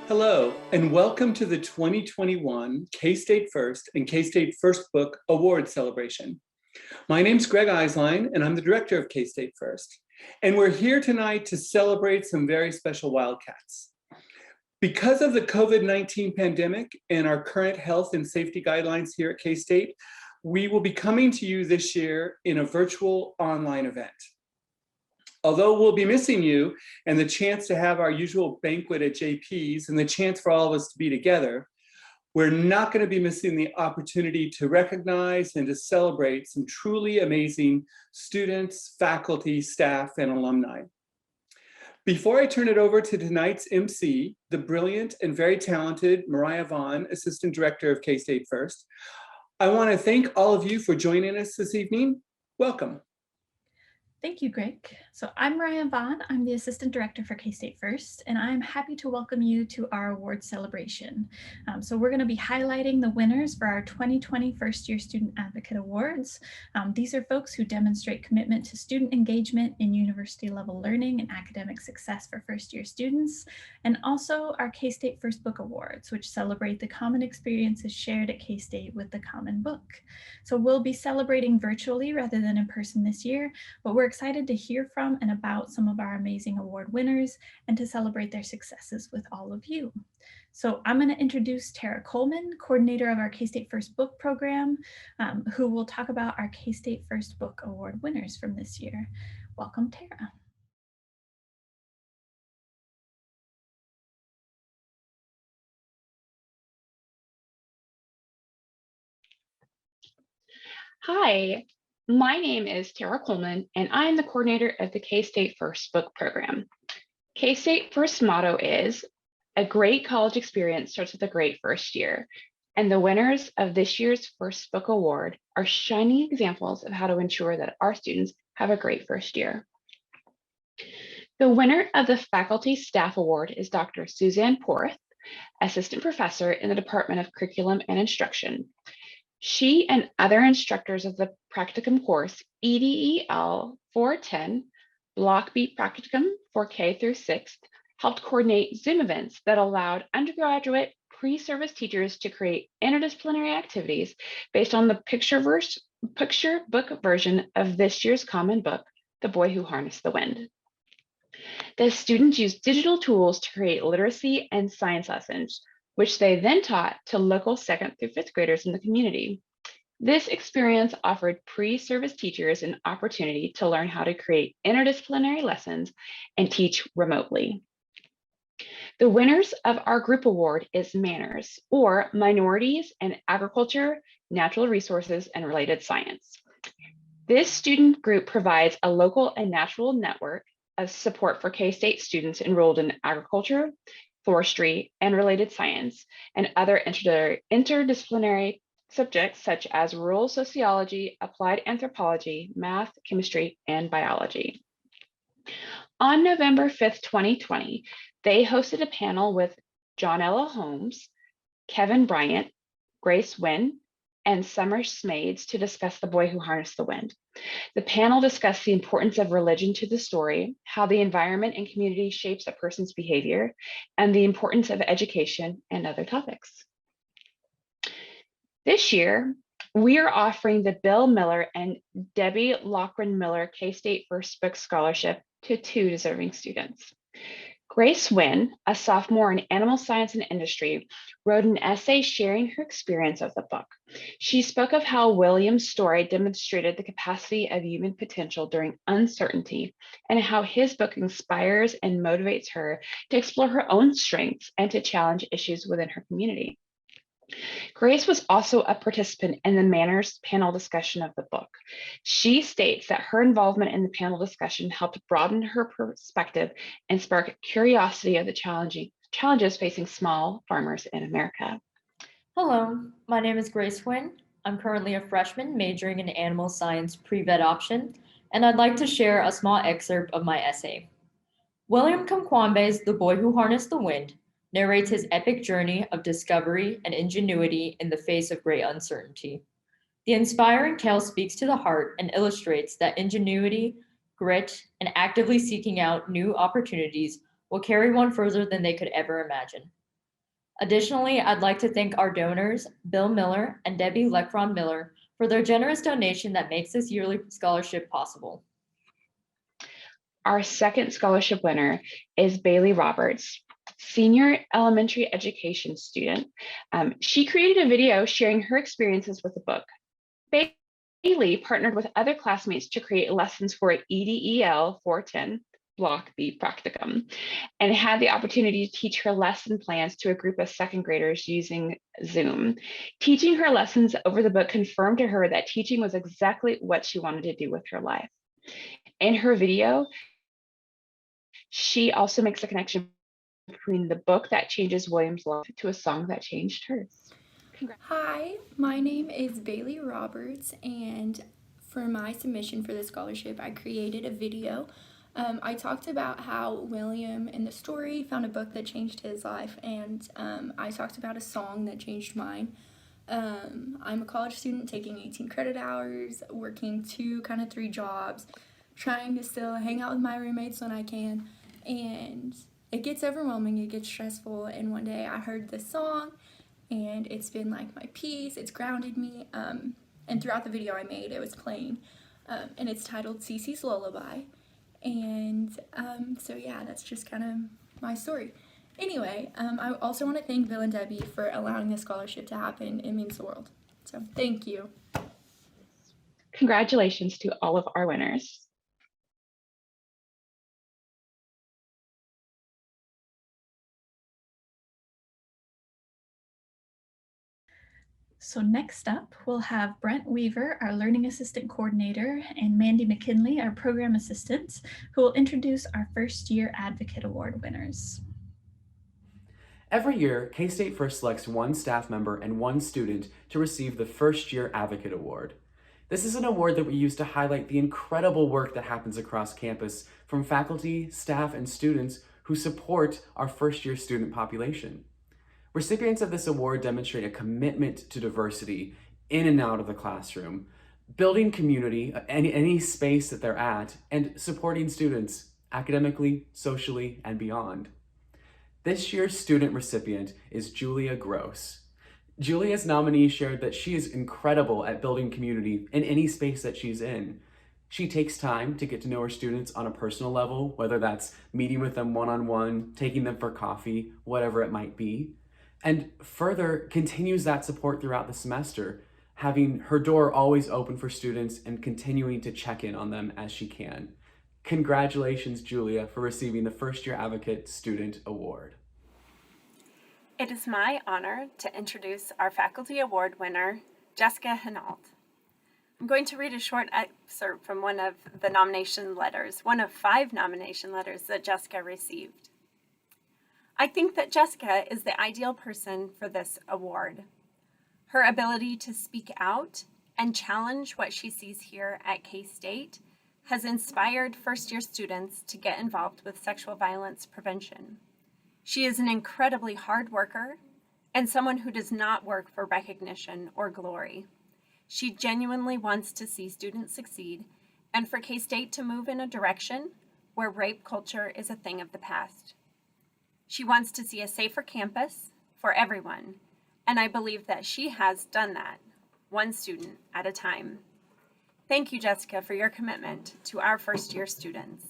Hello, and welcome to the 2021 K-State First and K-State First Book Award celebration. My name's Greg Eislein, and I'm the director of K-State First. And we're here tonight to celebrate some very special Wildcats. Because of the COVID-19 pandemic and our current health and safety guidelines here at K-State, we will be coming to you this year in a virtual online event. Although we'll be missing you and the chance to have our usual banquet at JP's and the chance for all of us to be together, we're not going to be missing the opportunity to recognize and to celebrate some truly amazing students, faculty, staff, and alumni. Before I turn it over to tonight's MC, the brilliant and very talented Mariah Vaughn, Assistant Director of K-State First, I want to thank all of you for joining us this evening. Welcome. Thank you, Greg. So I'm Mariah Vaughn. I'm the Assistant Director for K-State First, and I'm happy to welcome you to our award celebration. So we're going to be highlighting the winners for our 2020 First Year Student Advocate Awards. These are folks who demonstrate commitment to student engagement in university level learning and academic success for first year students, and also our K-State First Book Awards, which celebrate the common experiences shared at K-State with the common book. So we'll be celebrating virtually rather than in person this year, but we're excited to hear from and about some of our amazing award winners and to celebrate their successes with all of you. So I'm going to introduce Tara Coleman, coordinator of our K-State First Book program, who will talk about our K-State First Book Award winners from this year. Welcome, Tara. Hi, my name is Tara Coleman, and I am the coordinator of the K-State First Book program. K-State First motto is, a great college experience starts with a great first year. And the winners of this year's First Book Award are shining examples of how to ensure that our students have a great first year. The winner of the Faculty Staff Award is Dr. Suzanne Porth, Assistant Professor in the Department of Curriculum and Instruction. She and other instructors of the practicum course EDEL 410, Block B Practicum for K through 6th, helped coordinate Zoom events that allowed undergraduate pre-service teachers to create interdisciplinary activities based on the picture book version of this year's common book, The Boy Who Harnessed the Wind. The students used digital tools to create literacy and science lessons, which they then taught to local 2nd through 5th graders in the community. This experience offered pre-service teachers an opportunity to learn how to create interdisciplinary lessons and teach remotely. The winners of our group award is MANNERS, or Minorities in Agriculture, Natural Resources, and Related Science. This student group provides a local and natural network of support for K-State students enrolled in agriculture, forestry, and related science, and other interdisciplinary subjects such as rural sociology, applied anthropology, math, chemistry, and biology. On November 5th, 2020, they hosted a panel with John Ella Holmes, Kevin Bryant, Grace Wynn, and Summer Smades to discuss The Boy Who Harnessed the Wind. The panel discussed the importance of religion to the story, how the environment and community shapes a person's behavior, and the importance of education and other topics. This year, we are offering the Bill Miller and Debbie Leckron Miller K-State First Book Scholarship to 2 deserving students. Grace Wynn, a sophomore in animal science and industry, wrote an essay sharing her experience of the book. She spoke of how William's story demonstrated the capacity of human potential during uncertainty and how his book inspires and motivates her to explore her own strengths and to challenge issues within her community. Grace was also a participant in the Manners panel discussion of the book. She states that her involvement in the panel discussion helped broaden her perspective and spark curiosity of the challenges facing small farmers in America. Hello, my name is Grace Wynn. I'm currently a freshman majoring in animal science pre-vet option, and I'd like to share a small excerpt of my essay. William Kamkwambe's The Boy Who Harnessed the Wind narrates his epic journey of discovery and ingenuity in the face of great uncertainty. The inspiring tale speaks to the heart and illustrates that ingenuity, grit, and actively seeking out new opportunities will carry one further than they could ever imagine. Additionally, I'd like to thank our donors, Bill Miller and Debbie Leckron Miller, for their generous donation that makes this yearly scholarship possible. Our second scholarship winner is Bailey Roberts, senior elementary education student. She created a video sharing her experiences with the book. Bailey partnered with other classmates to create lessons for EDEL 410 Block B practicum and had the opportunity to teach her lesson plans to a group of second graders using Zoom. Teaching her lessons over the book confirmed to her that teaching was exactly what she wanted to do with her life. In her video, she also makes a connection between the book that changes William's life to a song that changed hers. Hi, my name is Bailey Roberts, and for my submission for the scholarship, I created a video. I talked about how William in the story found a book that changed his life, and I talked about a song that changed mine. I'm a college student taking 18 credit hours, working 2, kind of 3 jobs, trying to still hang out with my roommates when I can, and it gets overwhelming, it gets stressful, and one day I heard this song, and it's been like my peace, it's grounded me, and throughout the video I made, it was playing, and it's titled Cece's Lullaby, and so yeah, that's just kind of my story. Anyway, I also want to thank Bill and Debbie for allowing this scholarship to happen. It means the world, so thank you. Congratulations to all of our winners. So next up, we'll have Brent Weaver, our Learning Assistant Coordinator, and Mandy McKinley, our Program Assistant, who will introduce our First Year Advocate Award winners. Every year, K-State First selects one staff member and one student to receive the First Year Advocate Award. This is an award that we use to highlight the incredible work that happens across campus from faculty, staff, and students who support our first-year student population. Recipients of this award demonstrate a commitment to diversity in and out of the classroom, building community, any space that they're at, and supporting students academically, socially, and beyond. This year's student recipient is Julia Gross. Julia's nominee shared that she is incredible at building community in any space that she's in. She takes time to get to know her students on a personal level, whether that's meeting with them one-on-one, taking them for coffee, whatever it might be. And further continues that support throughout the semester, having her door always open for students and continuing to check in on them as she can. Congratulations, Julia, for receiving the First Year Advocate Student Award. It is my honor to introduce our Faculty Award winner, Jessica Hinault. I'm going to read a short excerpt from one of the nomination letters, one of 5 nomination letters that Jessica received. I think that Jessica is the ideal person for this award. Her ability to speak out and challenge what she sees here at K-State has inspired first-year students to get involved with sexual violence prevention. She is an incredibly hard worker and someone who does not work for recognition or glory. She genuinely wants to see students succeed and for K-State to move in a direction where rape culture is a thing of the past. She wants to see a safer campus for everyone, and I believe that she has done that, one student at a time. Thank you, Jessica, for your commitment to our first-year students.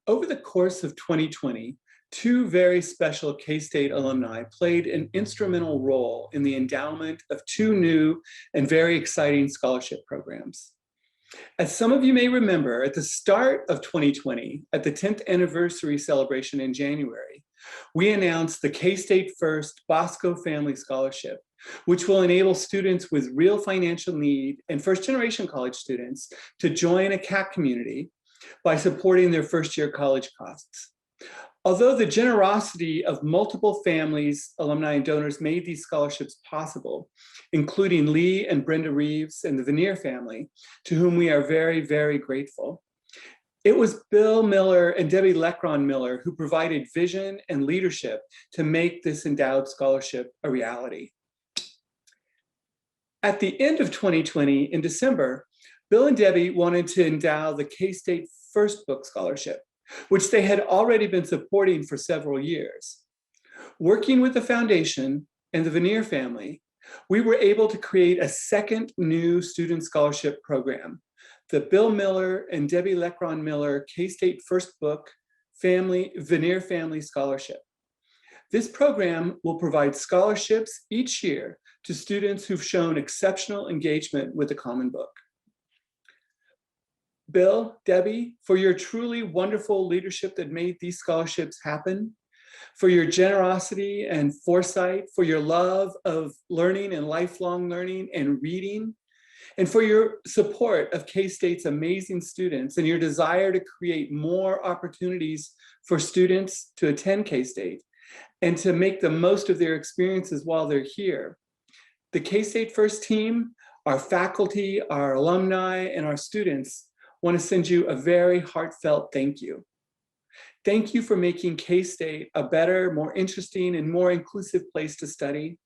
Over the course of 2020, 2 very special K-State alumni played an instrumental role in the endowment of 2 new and very exciting scholarship programs. As some of you may remember, at the start of 2020, at the 10th anniversary celebration in January, we announced the K-State First Bosco Family Scholarship, which will enable students with real financial need and first-generation college students to join a CAC community by supporting their first-year college costs. Although the generosity of multiple families, alumni, and donors made these scholarships possible, including Lee and Brenda Reeves and the Veneer family, to whom we are very, very grateful, it was Bill Miller and Debbie Leckron Miller who provided vision and leadership to make this endowed scholarship a reality. At the end of 2020, in December, Bill and Debbie wanted to endow the K-State First Book Scholarship, which they had already been supporting for several years. Working with the foundation and the Veneer family, we were able to create a second new student scholarship program, the Bill Miller and Debbie Leckron Miller K-State First Book Veneer Family Scholarship. This program will provide scholarships each year to students who've shown exceptional engagement with the Common Book. Bill, Debbie, for your truly wonderful leadership that made these scholarships happen, for your generosity and foresight, for your love of learning and lifelong learning and reading, and for your support of K-State's amazing students and your desire to create more opportunities for students to attend K-State and to make the most of their experiences while they're here. The K-State First team, our faculty, our alumni, and our students want to send you a very heartfelt thank you. Thank you for making K-State a better, more interesting, and more inclusive place to study.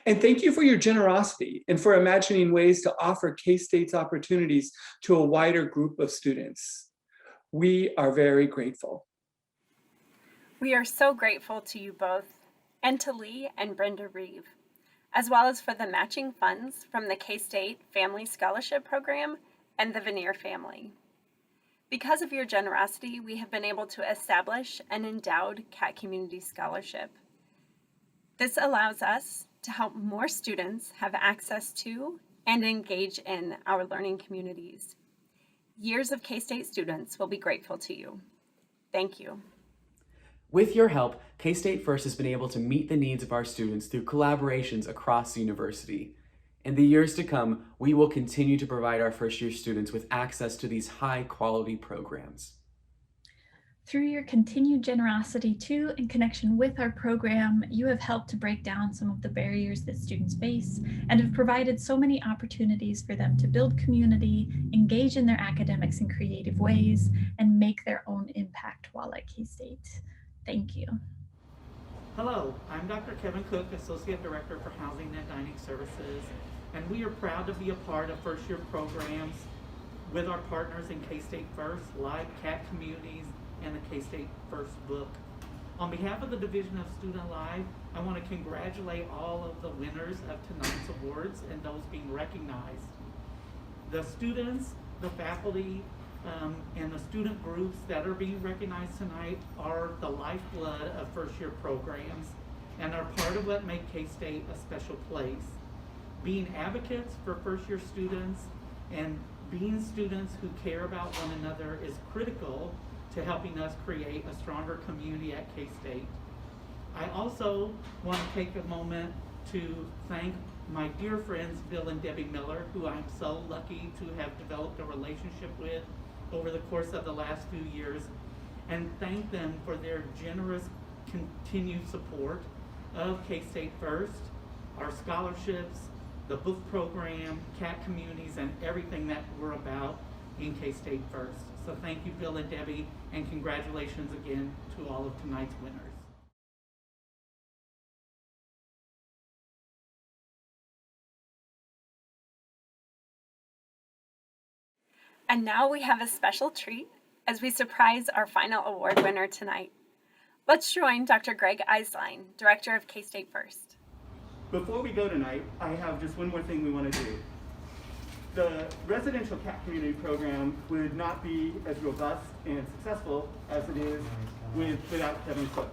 And thank you for your generosity and for imagining ways to offer K-State's opportunities to a wider group of students. We are very grateful. We are so grateful to you both, and to Lee and Brenda Reeve, as well as for the matching funds from the K-State Family Scholarship Program and the Veneer family. Because of your generosity, we have been able to establish an endowed Cat Community Scholarship. This allows us to help more students have access to and engage in our learning communities. Years of K-State students will be grateful to you. Thank you. With your help, K-State First has been able to meet the needs of our students through collaborations across the university. In the years to come, we will continue to provide our first-year students with access to these high-quality programs. Through your continued generosity to and connection with our program, you have helped to break down some of the barriers that students face and have provided so many opportunities for them to build community, engage in their academics in creative ways, and make their own impact while at K-State. Thank you. Hello, I'm Dr. Kevin Cook, Associate Director for Housing and Dining Services, and we are proud to be a part of first-year programs with our partners in K-State First, like Cat Communities and the K-State First Book. On behalf of the Division of Student Life, I want to congratulate all of the winners of tonight's awards and those being recognized. The students, the faculty, and the student groups that are being recognized tonight are the lifeblood of first-year programs and are part of what make K-State a special place. Being advocates for first-year students and being students who care about one another is critical to helping us create a stronger community at K-State. I also want to take a moment to thank my dear friends Bill and Debbie Miller, who I'm so lucky to have developed a relationship with over the course of the last few years, and thank them for their generous continued support of K-State First, our scholarships, the book program, Cat Communities, and everything that we're about in K-State First. So thank you, Bill and Debbie, and congratulations again to all of tonight's winners. And now we have a special treat as we surprise our final award winner tonight. Let's join Dr. Greg Eislein, Director of K-State First. Before we go tonight, I have just one more thing we want to do. The residential Cat Community program would not be as robust and successful as it is without Kevin Cook.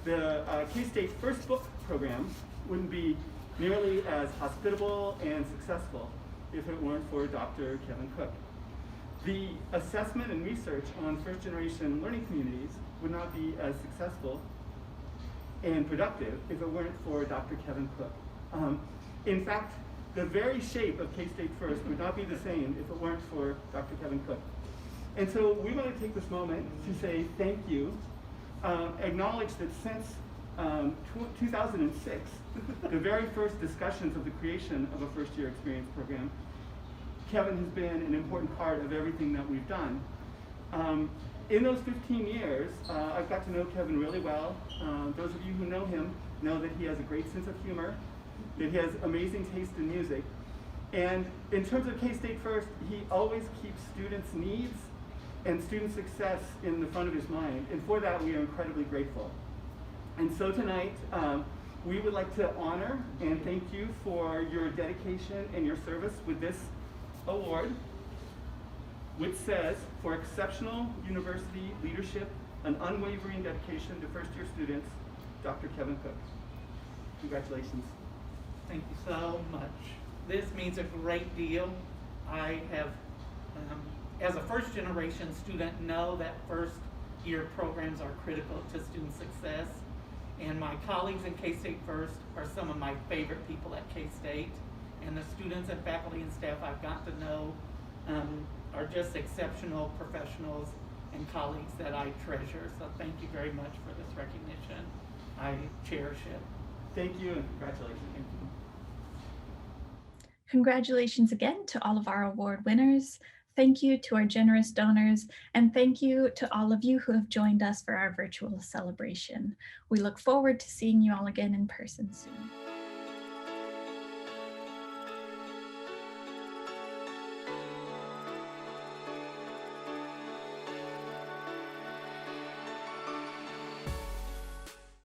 The K-State First Book program wouldn't be nearly as hospitable and successful if it weren't for Dr. Kevin Cook. The assessment and research on first-generation learning communities would not be as successful and productive if it weren't for Dr. Kevin Cook. In fact, the very shape of K-State First would not be the same if it weren't for Dr. Kevin Cook. And so we want to take this moment to say thank you, acknowledge that since 2006, the very first discussions of the creation of a first-year experience program, Kevin has been an important part of everything that we've done. In those 15 years, I've got to know Kevin really well. Those of you who know him know that he has a great sense of humor, that he has amazing taste in music. And in terms of K-State First, he always keeps students' needs and student success in the front of his mind. And for that, we are incredibly grateful. And so tonight, we would like to honor and thank you for your dedication and your service with this award, which says, for exceptional university leadership, an unwavering dedication to first-year students, Dr. Kevin Cook. Congratulations. Thank you so much. This means a great deal. I have, as a first-generation student, know that first-year programs are critical to student success. And my colleagues in K-State First are some of my favorite people at K-State. And the students and faculty and staff I've got to know are just exceptional professionals and colleagues that I treasure. So thank you very much for this recognition. I cherish it. Thank you and congratulations. Thank you. Congratulations again to all of our award winners. Thank you to our generous donors, and thank you to all of you who have joined us for our virtual celebration. We look forward to seeing you all again in person soon.